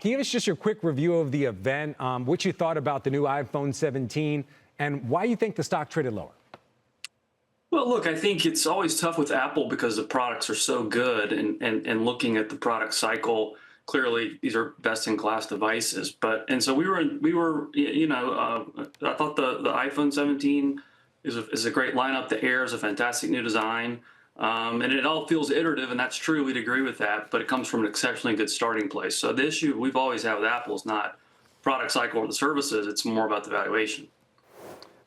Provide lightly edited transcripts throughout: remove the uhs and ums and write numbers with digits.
Can you give us just your quick review of the event, what you thought about the new iPhone 17, and why you think the stock traded lower? Well, look, I think it's always tough with Apple because the products are so good, and looking at the product cycle, clearly these are best in class devices. And so I thought the iPhone 17 is a great lineup. The Air is a fantastic new design. And it all feels iterative, and that's true. We'd agree with that, but it comes from an exceptionally good starting place. So the issue we've always had with Apple is not product cycle or the services; it's more about the valuation.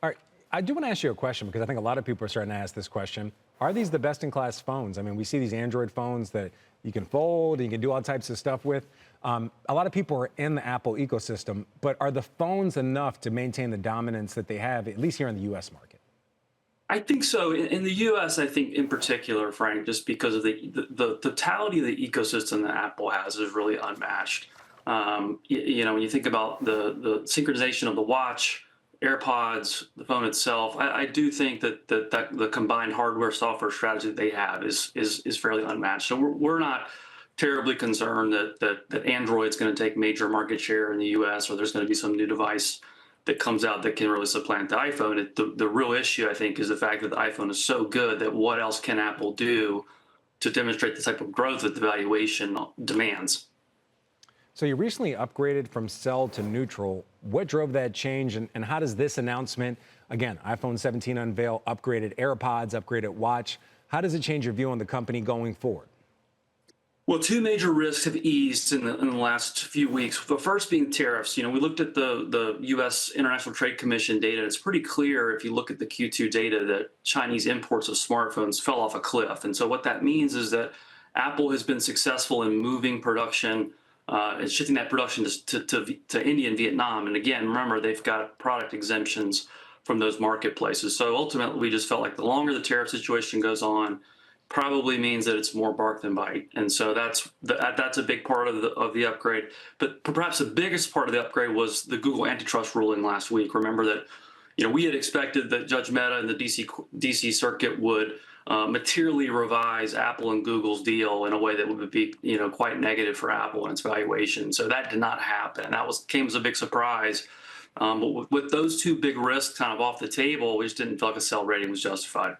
All right, I do want to ask you a question because I think a lot of people are starting to ask this question. Are these the best-in-class phones? I mean, we see these Android phones that you can fold and you can do all types of stuff with. A lot of people are in the Apple ecosystem, but are the phones enough to maintain the dominance that they have, at least here in the U.S. market? I think so. In the U.S., I think in particular, Frank, just because of the totality of the ecosystem that Apple has is really unmatched. When you think about the synchronization of the watch, AirPods, the phone itself, I do think that the combined hardware software strategy that they have is fairly unmatched. So we're not terribly concerned that Android's going to take major market share in the U.S. or there's going to be some new device that comes out that can really supplant the iPhone. The real issue, I think, is the fact that the iPhone is so good that what else can Apple do to demonstrate the type of growth that the valuation demands? So you recently upgraded from sell to neutral. What drove that change, and how does this announcement, again, iPhone 17 unveil, upgraded AirPods, upgraded watch, how does it change your view on the company going forward? Well, two major risks have eased in the last few weeks. The first being tariffs. We looked at the U.S. International Trade Commission data. It's pretty clear if you look at the Q2 data that Chinese imports of smartphones fell off a cliff. And so what that means is that Apple has been successful in moving production and shifting that production to India and Vietnam. And again, remember, they've got product exemptions from those marketplaces. So ultimately, we just felt like the longer the tariff situation goes on, probably means that it's more bark than bite. And so that's a big part of the upgrade. But perhaps the biggest part of the upgrade was the Google antitrust ruling last week. Remember that we had expected that Judge Mehta and the DC Circuit would materially revise Apple and Google's deal in a way that would be quite negative for Apple and its valuation. So that did not happen. That came as a big surprise. But with those two big risks kind of off the table, we just didn't feel like a sell rating was justified.